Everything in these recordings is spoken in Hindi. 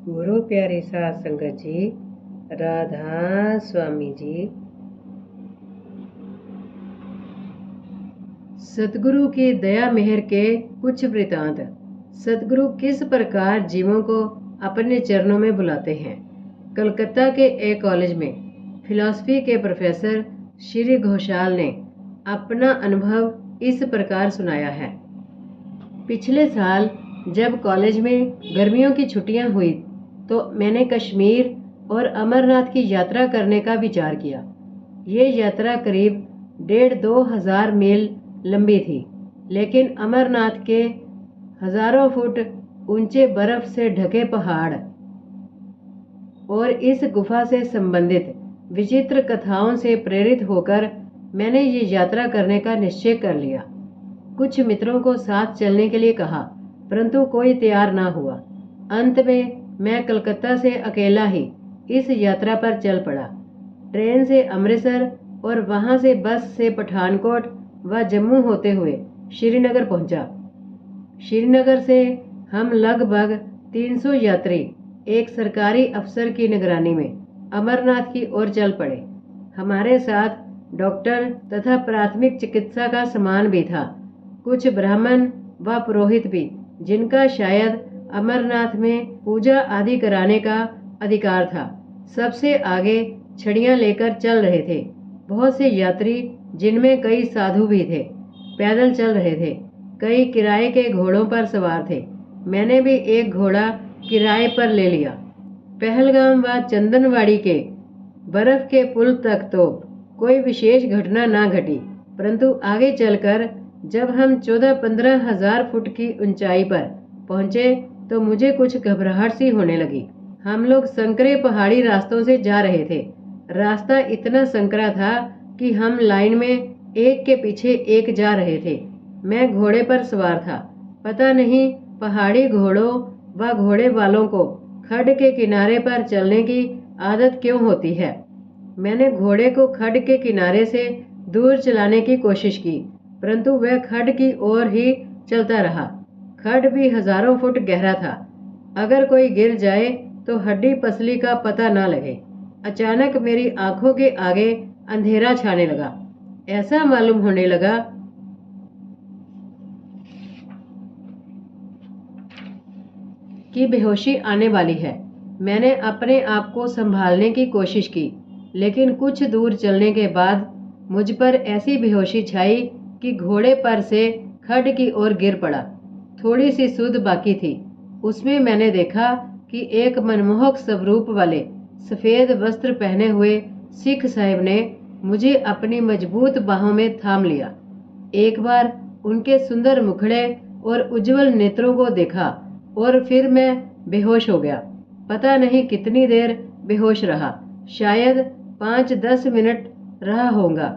गुरु प्यारे साध संगत जी, राधा स्वामी जी। सतगुरु की दया मेहर के कुछ वृतांत। सतगुरु किस प्रकार जीवों को अपने चरणों में बुलाते हैं। कलकत्ता के एक कॉलेज में फिलॉसफी के प्रोफेसर श्री घोषाल ने अपना अनुभव इस प्रकार सुनाया है। पिछले साल जब कॉलेज में गर्मियों की छुट्टियां हुई तो मैंने कश्मीर और अमरनाथ की यात्रा करने का विचार किया। ये यात्रा करीब 1,500 मील लंबी थी, लेकिन अमरनाथ के हजारों फुट ऊंचे बर्फ से ढके पहाड़ और इस गुफा से संबंधित विचित्र कथाओं से प्रेरित होकर मैंने ये यात्रा करने का निश्चय कर लिया। कुछ मित्रों को साथ चलने के लिए कहा, परंतु कोई तैयार ना हुआ। अंत में मैं कलकत्ता से अकेला ही इस यात्रा पर चल पड़ा। ट्रेन से अमृतसर और वहां से बस से पठानकोट व जम्मू होते हुए श्रीनगर पहुंचा। श्रीनगर से हम लगभग 300 यात्री एक सरकारी अफसर की निगरानी में अमरनाथ की ओर चल पड़े। हमारे साथ डॉक्टर तथा प्राथमिक चिकित्सा का सामान भी था। कुछ ब्राह्मण व पुरोहित भी, जिनका शायद अमरनाथ में पूजा आदि कराने का अधिकार था, सबसे आगे छड़ियां लेकर चल रहे थे। बहुत से यात्री, जिनमें कई साधु भी थे, पैदल चल रहे थे। कई किराए के घोड़ों पर सवार थे। मैंने भी एक घोड़ा किराए पर ले लिया। पहलगाम व चंदनवाड़ी के बर्फ के पुल तक तो कोई विशेष घटना ना घटी, परंतु आगे चलकर जब हम 14-15 हजार फुट की ऊंचाई पर पहुंचे तो मुझे कुछ घबराहट सी होने लगी। हम लोग संकरे पहाड़ी रास्तों से जा रहे थे। रास्ता इतना संकरा था कि हम लाइन में एक के पीछे एक जा रहे थे। मैं घोड़े पर सवार था। पता नहीं पहाड़ी घोड़ों व घोड़े वालों को खड्ड के किनारे पर चलने की आदत क्यों होती है। मैंने घोड़े को खड्ड के किनारे से दूर चलाने की कोशिश की, परंतु वह खड्ड की ओर ही चलता रहा। खड्ड भी हजारों फुट गहरा था। अगर कोई गिर जाए तो हड्डी पसली का पता ना लगे। अचानक मेरी आंखों के आगे अंधेरा छाने लगा। ऐसा मालूम होने लगा कि बेहोशी आने वाली है। मैंने अपने आप को संभालने की कोशिश की, लेकिन कुछ दूर चलने के बाद मुझ पर ऐसी बेहोशी छाई कि घोड़े पर से खड्ड की ओर गिर पड़ा। थोड़ी सी सुध बाकी थी। उसमें मैंने देखा कि एक मनमोहक स्वरूप वाले सफेद वस्त्र पहने हुए सिख साहब ने मुझे अपनी मजबूत बाहों में थाम लिया। एक बार उनके सुंदर मुखड़े और उज्जवल नेत्रों को देखा और फिर मैं बेहोश हो गया। पता नहीं कितनी देर बेहोश रहा, शायद 5-10 मिनट रहा होगा।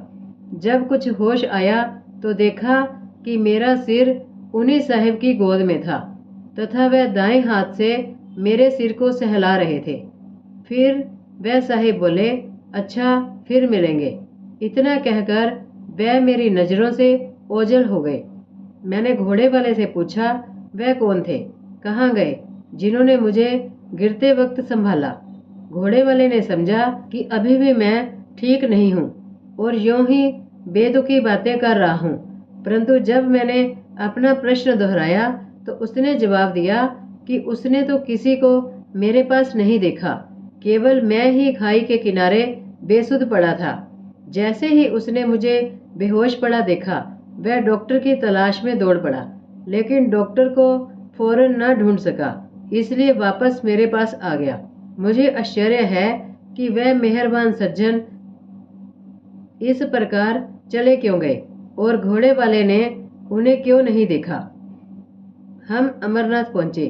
जब कुछ होश आया तो देखा कि मेरा सिर उन्हीं साहिब की गोद में था तथा वह दाएं हाथ से मेरे सिर को सहला रहे थे। फिर वह साहिब बोले, अच्छा फिर मिलेंगे। इतना कहकर वह मेरी नजरों से ओझल हो गए। मैंने घोड़े वाले से पूछा, वह कौन थे, कहाँ गए, जिन्होंने मुझे गिरते वक्त संभाला। घोड़े वाले ने समझा कि अभी भी मैं ठीक नहीं हूँ और यूं ही बेतुकी बातें कर रहा हूँ, परंतु जब मैंने अपना प्रश्न दोहराया तो उसने जवाब दिया कि उसने तो किसी को मेरे पास नहीं देखा, केवल मैं ही खाई के किनारे बेसुध पड़ा था। जैसे ही उसने मुझे बेहोश पड़ा देखा, वह डॉक्टर की तलाश में दौड़ पड़ा, लेकिन डॉक्टर को फौरन न ढूंढ सका, इसलिए वापस मेरे पास आ गया। मुझे आश्चर्य है कि वह मेहरबान सज्जन इस प्रकार चले क्यों गए और घोड़े वाले ने उन्हें क्यों नहीं देखा। हम अमरनाथ पहुंचे।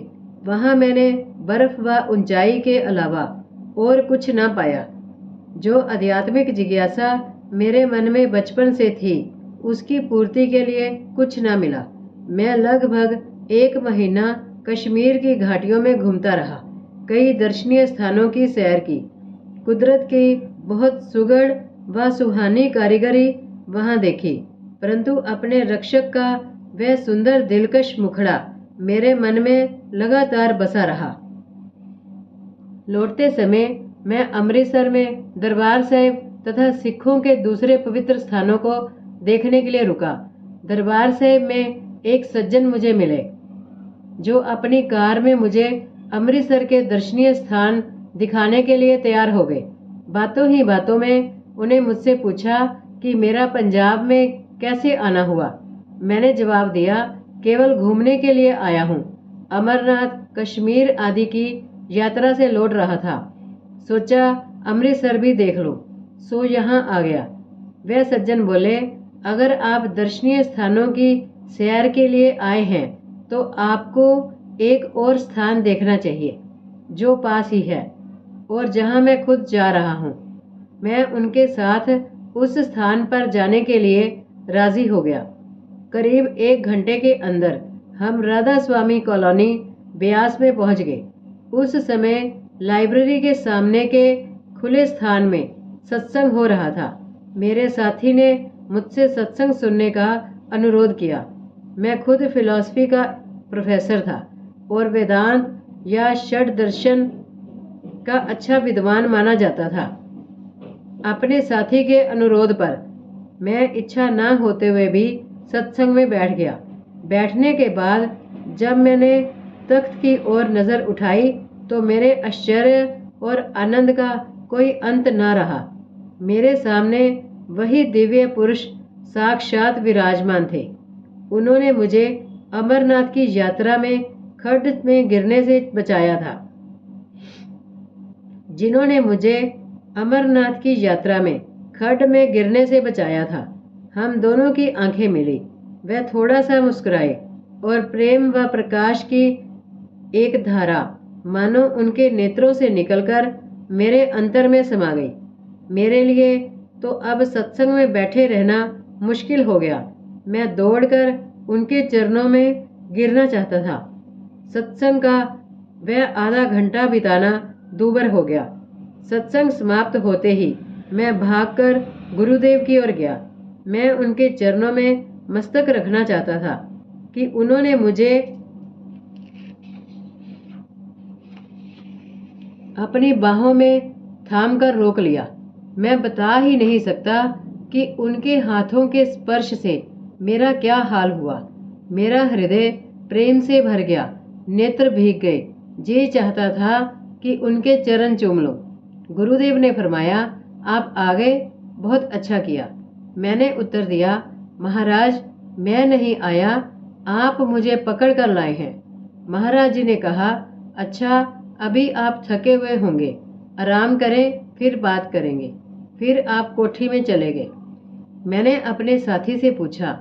वहां मैंने बर्फ व ऊंचाई के अलावा और कुछ न पाया। जो आध्यात्मिक जिज्ञासा मेरे मन में बचपन से थी, उसकी पूर्ति के लिए कुछ न मिला। मैं लगभग 1 महीना कश्मीर की घाटियों में घूमता रहा। कई दर्शनीय स्थानों की सैर की। कुदरत की बहुत सुघड़ व सुहानी कारीगरी वहां देखी, परंतु अपने रक्षक का वह सुंदर दिलकश मुखड़ा मेरे मन में लगातार बसा रहा। लौटते समय मैं अमृतसर में दरबार साहिब तथा सिखों के दूसरे पवित्र स्थानों को देखने के लिए रुका। दरबार साहिब में एक सज्जन मुझे मिले जो अपनी कार में मुझे अमृतसर के दर्शनीय स्थान दिखाने के लिए तैयार हो गए। बातों ही बातों में उन्हें मुझसे पूछा कि मेरा पंजाब में कैसे आना हुआ। मैंने जवाब दिया, केवल घूमने के लिए आया हूँ। अमरनाथ, कश्मीर आदि की यात्रा से लौट रहा था। सोचा अमृतसर भी देख लो, सो यहाँ आ गया। वह सज्जन बोले, अगर आप दर्शनीय स्थानों की सैर के लिए आए हैं तो आपको एक और स्थान देखना चाहिए जो पास ही है और जहाँ मैं खुद जा रहा हूँ। मैं उनके साथ उस स्थान पर जाने के लिए राजी हो गया। करीब 1 घंटे के अंदर हम राधा स्वामी कॉलोनी ब्यास में पहुंच गए। उस समय लाइब्रेरी के सामने के खुले स्थान में सत्संग हो रहा था। मेरे साथी ने मुझसे सत्संग सुनने का अनुरोध किया। मैं खुद फिलॉसफी का प्रोफेसर था और वेदांत या षड दर्शन का अच्छा विद्वान माना जाता था। अपने साथी के अनुरोध पर मैं इच्छा न होते हुए भी सत्संग में बैठ गया। बैठने के बाद जब मैंने तख्त की ओर नज़र उठाई तो मेरे आश्चर्य और आनंद का कोई अंत न रहा। मेरे सामने वही दिव्य पुरुष साक्षात विराजमान थे। उन्होंने मुझे अमरनाथ की यात्रा में खड्ड में गिरने से बचाया था। जिन्होंने मुझे अमरनाथ की यात्रा में खड्ड में गिरने से बचाया था। हम दोनों की आंखें मिली। वह थोड़ा सा मुस्कुराए और प्रेम व प्रकाश की एक धारा मानो उनके नेत्रों से निकलकर मेरे अंतर में समा गई। मेरे लिए तो अब सत्संग में बैठे रहना मुश्किल हो गया। मैं दौड़कर उनके चरणों में गिरना चाहता था। सत्संग का वह आधा घंटा बिताना दूभर हो गया। सत्संग समाप्त होते ही मैं भागकर गुरुदेव की ओर गया। मैं उनके चरणों में मस्तक रखना चाहता था कि उन्होंने मुझे अपनी बाहों में थाम कर रोक लिया। मैं बता ही नहीं सकता कि उनके हाथों के स्पर्श से मेरा क्या हाल हुआ। मेरा हृदय प्रेम से भर गया, नेत्र भीग गए। जी चाहता था कि उनके चरण चूम लो। गुरुदेव ने फरमाया, आप आ गए, बहुत अच्छा किया। मैंने उत्तर दिया, महाराज मैं नहीं आया, आप मुझे पकड़ कर लाए हैं। महाराज जी ने कहा, अच्छा अभी आप थके हुए होंगे, आराम करें फिर बात करेंगे। फिर आप कोठी में चले गए। मैंने अपने साथी से पूछा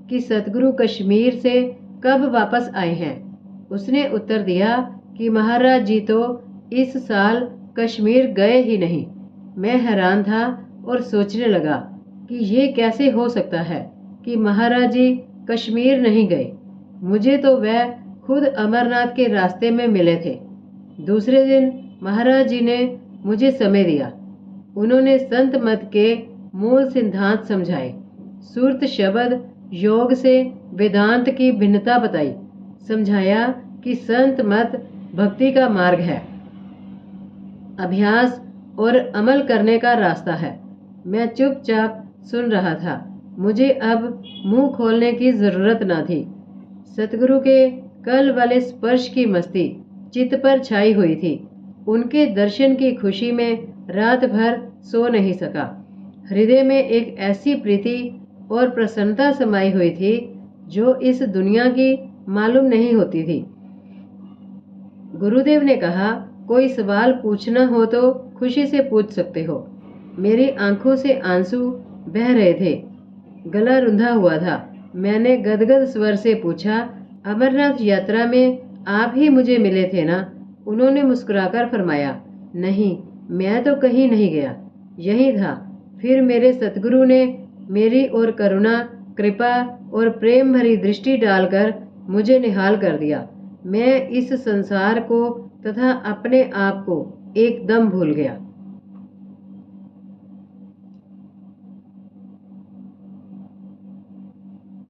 कि सतगुरु कश्मीर से कब वापस आए हैं। उसने उत्तर दिया कि महाराज जी तो इस साल कश्मीर गए ही नहीं। मैं हैरान था और सोचने लगा कि ये कैसे हो सकता है कि महाराज जी कश्मीर नहीं गए। मुझे तो वह खुद अमरनाथ के रास्ते में मिले थे। दूसरे दिन महाराज जी ने मुझे समय दिया। उन्होंने संत मत के मूल सिद्धांत समझाए। सुरत शब्द योग से वेदांत की भिन्नता बताई। समझाया कि संत मत भक्ति का मार्ग है, अभ्यास और अमल करने का रास्ता है। मैं चुपचाप सुन रहा था। मुझे अब मुंह खोलने की जरूरत न थी। सतगुरु के कल वाले स्पर्श की मस्ती चित्त पर छाई हुई थी। उनके दर्शन की खुशी में रात भर सो नहीं सका। हृदय में एक ऐसी प्रीति और प्रसन्नता समाई हुई थी जो इस दुनिया की मालूम नहीं होती थी। गुरुदेव ने कहा, कोई सवाल पूछना हो तो खुशी से पूछ सकते हो। मेरी आंखों से आंसू बह रहे थे, गला रुंधा हुआ था। मैंने गदगद स्वर से पूछा, अमरनाथ यात्रा में आप ही मुझे मिले थे ना? उन्होंने मुस्कुराकर फरमाया, नहीं, मैं तो कहीं नहीं गया, यही था। फिर मेरे सतगुरु ने मेरी ओर करुणा, कृपा और प्रेम भरी दृष्टि डालकर मुझे निहाल कर दिया। मैं इस संसार को तथा अपने आप को एकदम भूल गया।